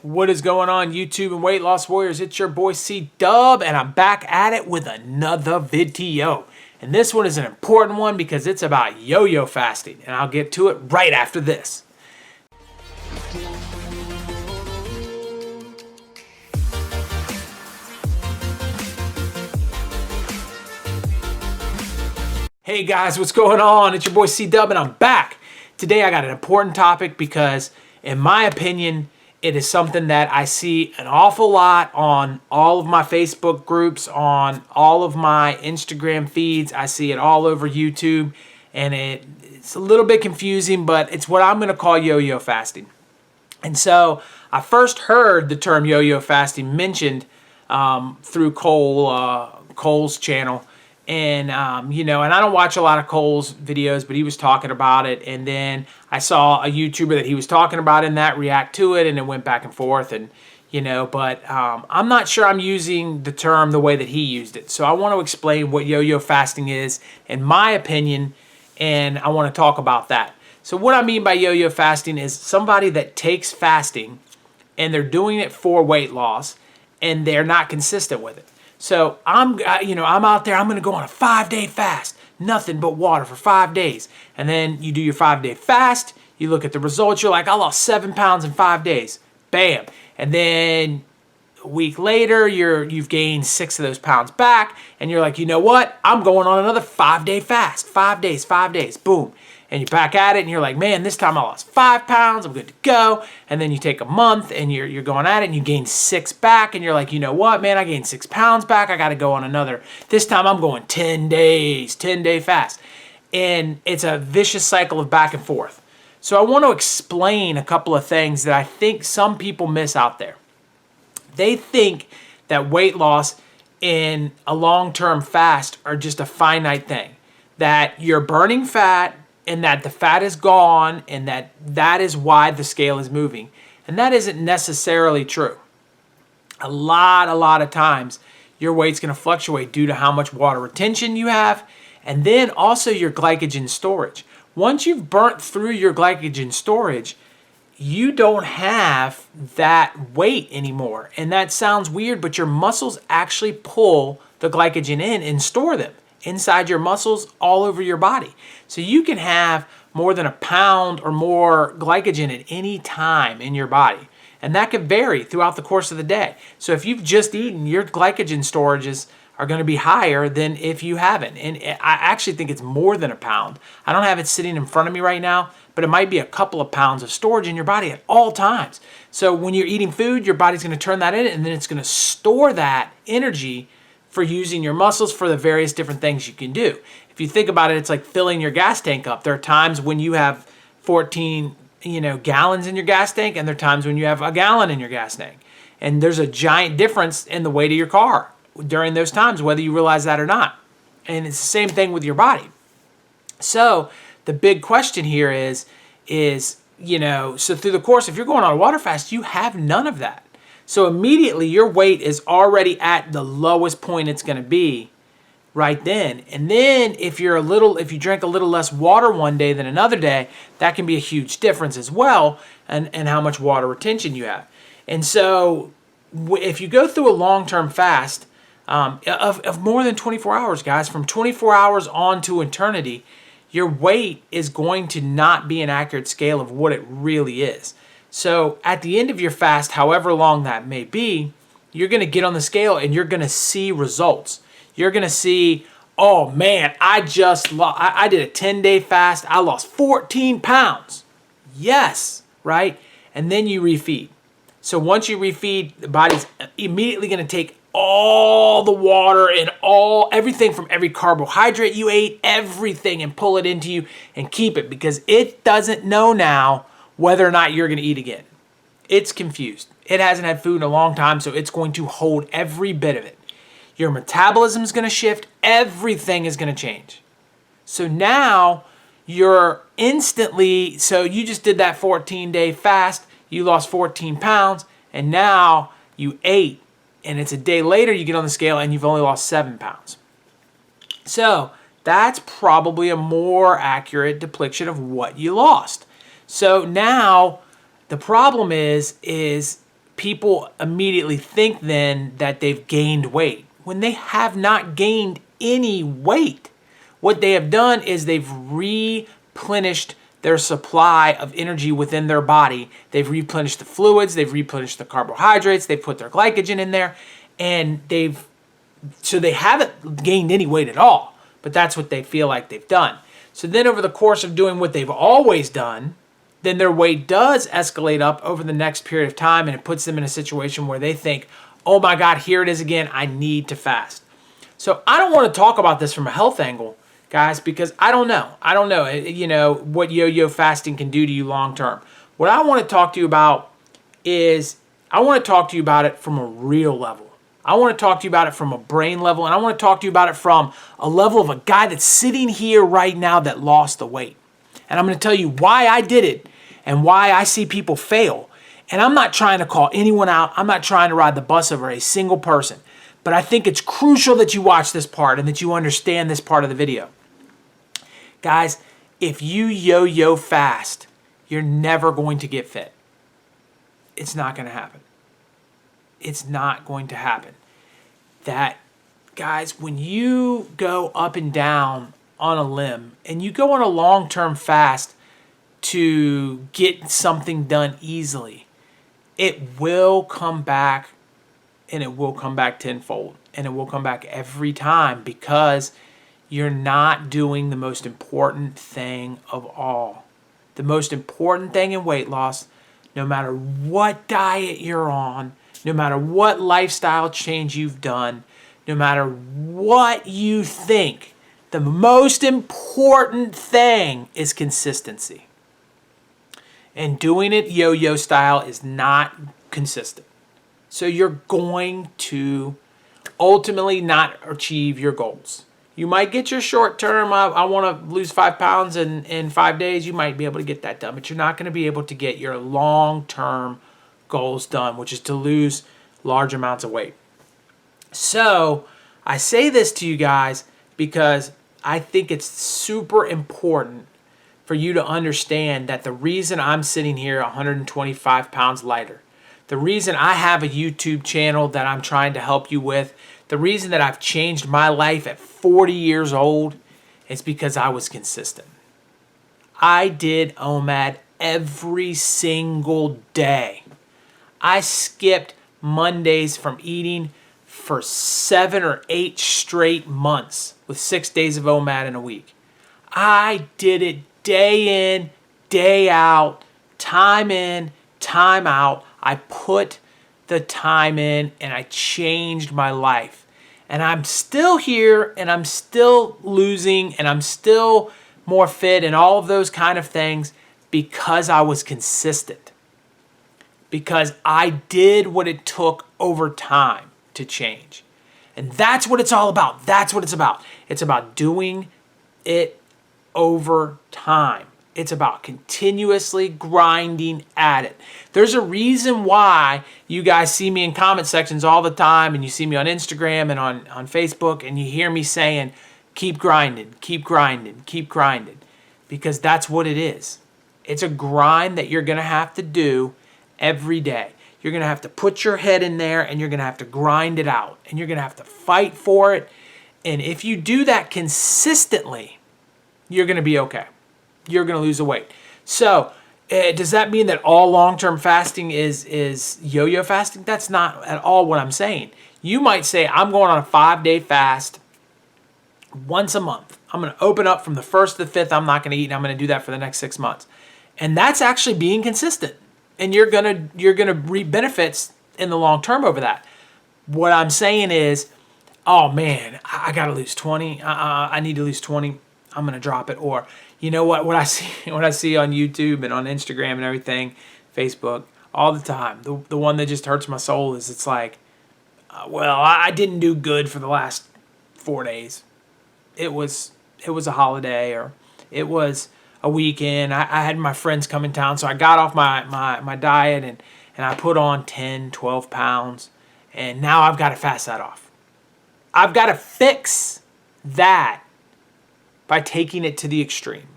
What is going on, YouTube and Weight Loss Warriors? It's your boy C-Dub, and I'm back at it with another video. And this one is an important one because it's about yo-yo fasting, and I'll get to it right after this. Hey guys, what's going on? It's your boy C-Dub, and I'm back. Today I got an important topic because, in my opinion, it is something that I see an awful lot on all of my Facebook groups, on all of my Instagram feeds. I see it all over YouTube, and it's a little bit confusing, but it's what I'm going to call yo-yo fasting. And so I first heard the term yo-yo fasting mentioned through Cole's channel. And, and I don't watch a lot of Cole's videos, but he was talking about it. And then I saw a YouTuber that he was talking about in that react to it, and it went back and forth. And, but I'm not sure I'm using the term the way that he used it. So I want to explain what yo-yo fasting is, in my opinion, and I want to talk about that. So what I mean by yo-yo fasting is somebody that takes fasting and they're doing it for weight loss and they're not consistent with it. So I'm out there, I'm going to go on a 5-day fast, nothing but water for 5 days. And then you do your 5-day fast, you look at the results, you're like, I lost 7 pounds in 5 days. Bam. And then a week later, you've gained 6 of those pounds back, and you're like, you know what? I'm going on another 5-day fast. 5 days, 5 days, boom. And you're back at it, and you're like, man, this time I lost 5 pounds, I'm good to go. And then you take a month, and you're going at it, and you gain 6 back, and you're like, you know what, man, I gained 6 pounds back, I got to go on another. This time I'm going 10 days, 10-day fast. And it's a vicious cycle of back and forth. So I want to explain a couple of things that I think some people miss out there. They think that weight loss in a long-term fast are just a finite thing, that you're burning fat, and that the fat is gone, and that is why the scale is moving. And that isn't necessarily true. A lot of times, your weight's going to fluctuate due to how much water retention you have, and then also your glycogen storage. Once you've burnt through your glycogen storage, you don't have that weight anymore. And that sounds weird, but your muscles actually pull the glycogen in and store them inside your muscles all over your body. So you can have more than a pound or more glycogen at any time in your body. And that can vary throughout the course of the day. So if you've just eaten, your glycogen storages are going to be higher than if you haven't. And I actually think it's more than a pound. I don't have it sitting in front of me right now, but it might be a couple of pounds of storage in your body at all times. So when you're eating food, your body's going to turn that in, and then it's going to store that energy for using your muscles for the various different things you can do. If you think about it, it's like filling your gas tank up. There are times when you have 14, gallons in your gas tank, and there are times when you have a gallon in your gas tank. And there's a giant difference in the weight of your car during those times, whether you realize that or not. And it's the same thing with your body. So the big question here is, so through the course, if you're going on a water fast, you have none of that. So immediately your weight is already at the lowest point it's going to be right then. And then if you drink a little less water one day than another day, that can be a huge difference as well, and how much water retention you have. And so if you go through a long-term fast of more than 24 hours, guys, from 24 hours on to eternity, your weight is going to not be an accurate scale of what it really is. So at the end of your fast, however long that may be, you're going to get on the scale and you're going to see results. You're going to see, oh man, I did a 10-day fast. I lost 14 pounds. Yes, right? And then you refeed. So once you refeed, the body's immediately going to take all the water and everything from every carbohydrate you ate, everything, and pull it into you and keep it, because it doesn't know now whether or not you're going to eat again. It's confused. It hasn't had food in a long time, so it's going to hold every bit of it. Your metabolism is going to shift. Everything is going to change. So now you just did that 14-day fast. You lost 14 pounds, and now you ate, and it's a day later you get on the scale and you've only lost 7 pounds. So that's probably a more accurate depiction of what you lost. So now the problem is people immediately think then that they've gained weight when they have not gained any weight. What they have done is they've replenished their supply of energy within their body. They've replenished the fluids, they've replenished the carbohydrates, they've put their glycogen in there, and so they haven't gained any weight at all, but that's what they feel like they've done. So then over the course of doing what they've always done, then their weight does escalate up over the next period of time, and it puts them in a situation where they think, oh my God, here it is again, I need to fast. So I don't want to talk about this from a health angle, guys, because I don't know, what yo-yo fasting can do to you long term. What I want to talk to you about is, I want to talk to you about it from a real level. I want to talk to you about it from a brain level, and I want to talk to you about it from a level of a guy that's sitting here right now that lost the weight. And I'm going to tell you why I did it and why I see people fail. And I'm not trying to call anyone out. I'm not trying to ride the bus over a single person. But I think it's crucial that you watch this part and that you understand this part of the video. Guys, if you yo-yo fast, you're never going to get fit. It's not going to happen. It's not going to happen. Guys, when you go up and down on a limb and you go on a long-term fast to get something done easily, it will come back, and it will come back tenfold, and it will come back every time, because you're not doing the most important thing of all. The most important thing in weight loss, no matter what diet you're on, no matter what lifestyle change you've done, no matter what you think, the most important thing is consistency. And doing it yo-yo style is not consistent. So you're going to ultimately not achieve your goals. You might get your short term, I want to lose 5 pounds in 5 days. You might be able to get that done, but you're not going to be able to get your long-term goals done, which is to lose large amounts of weight. So I say this to you guys because I think it's super important for you to understand that the reason I'm sitting here 125 pounds lighter, the reason I have a YouTube channel that I'm trying to help you with, the reason that I've changed my life at 40 years old is because I was consistent. I did OMAD every single day. I skipped Mondays from eating for 7 or 8 straight months with 6 days of OMAD in a week. I did it day in, day out, time in, time out. I put the time in and I changed my life. And I'm still here and I'm still losing and I'm still more fit and all of those kind of things because I was consistent. Because I did what it took over time to change. And that's what it's all about. That's what it's about. It's about doing it over time. It's about continuously grinding at it. There's a reason why you guys see me in comment sections all the time, and you see me on Instagram and on Facebook, and you hear me saying, keep grinding, keep grinding, keep grinding. Because that's what it is. It's a grind that you're going to have to do every day. You're going to have to put your head in there, and you're going to have to grind it out, and you're going to have to fight for it. And if you do that consistently, you're going to be okay. You're going to lose the weight. So does that mean that all long-term fasting is yo-yo fasting? That's not at all what I'm saying. You might say, I'm going on a 5-day fast once a month. I'm going to open up from the 1st to the 5th. I'm not going to eat, and I'm going to do that for the next 6 months. And that's actually being consistent. And you're gonna reap benefits in the long term over that. What I'm saying is, oh man, I gotta lose 20. I need to lose 20. I'm gonna drop it. Or you know what I see on YouTube and on Instagram and everything, Facebook, all the time. The one that just hurts my soul is it's like, well, I didn't do good for the last 4 days. It was a holiday, or it was a weekend. I had my friends come in town, so I got off my diet and I put on 10, 12 pounds, and now I've got to fast that off. I've got to fix that by taking it to the extreme.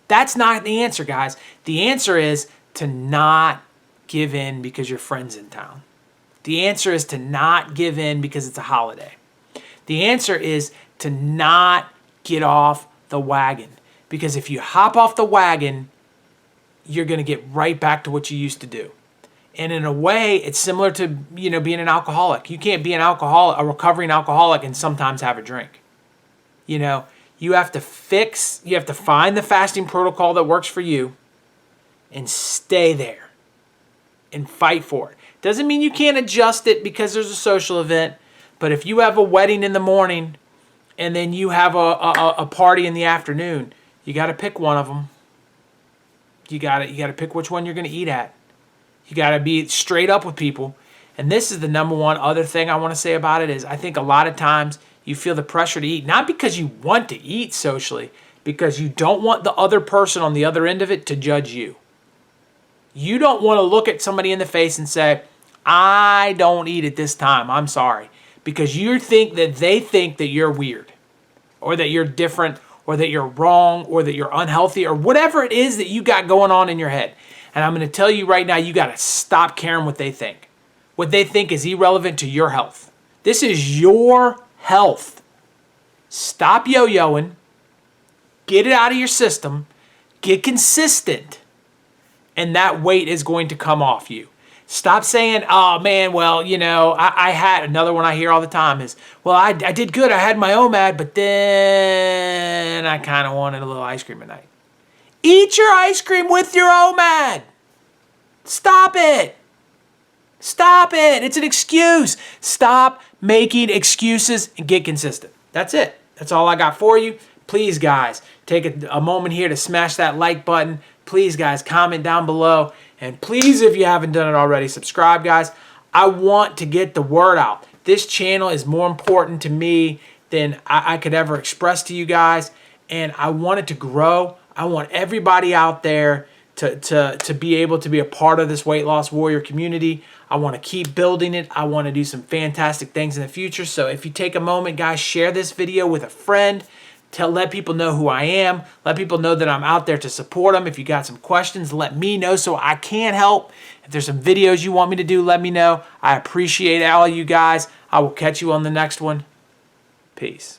That's not the answer, guys. The answer is to not give in because your friend's in town. The answer is to not give in because it's a holiday. The answer is to not get off the wagon. Because if you hop off the wagon, you're going to get right back to what you used to do. And in a way, it's similar to, being an alcoholic. You can't be a recovering alcoholic and sometimes have a drink. You have to find the fasting protocol that works for you and stay there and fight for it. Doesn't mean you can't adjust it because there's a social event, but if you have a wedding in the morning and then you have a party in the afternoon, you got to pick one of them. You got to pick which one you're going to eat at. You got to be straight up with people. And this is the number one other thing I want to say about it is I think a lot of times you feel the pressure to eat, not because you want to eat socially, because you don't want the other person on the other end of it to judge you. You don't want to look at somebody in the face and say, I don't eat at this time, I'm sorry. Because you think that they think that you're weird or that you're different or that you're wrong or that you're unhealthy or whatever it is that you got going on in your head. And I'm going to tell you right now, you got to stop caring what they think. What they think is irrelevant to your health. This is your health. Stop yo-yoing. Get it out of your system. Get consistent. And that weight is going to come off you. Stop saying, oh man, well, I had another one I hear all the time is, well, I did good. I had my OMAD, but then I kind of wanted a little ice cream at night. Eat your ice cream with your OMAD. Stop it. Stop it. It's an excuse. Stop making excuses and get consistent. That's it. That's all I got for you. Please, guys, take a moment here to smash that like button. Please, guys, comment down below. And please, if you haven't done it already, subscribe, guys. I want to get the word out. This channel is more important to me than I could ever express to you guys. And I want it to grow. I want everybody out there to be able to be a part of this Weight Loss Warrior community. I want to keep building it. I want to do some fantastic things in the future. So if you take a moment, guys, share this video with a friend. Let people know who I am. Let people know that I'm out there to support them. If you got some questions, let me know so I can help. If there's some videos you want me to do, let me know. I appreciate all you guys. I will catch you on the next one. Peace.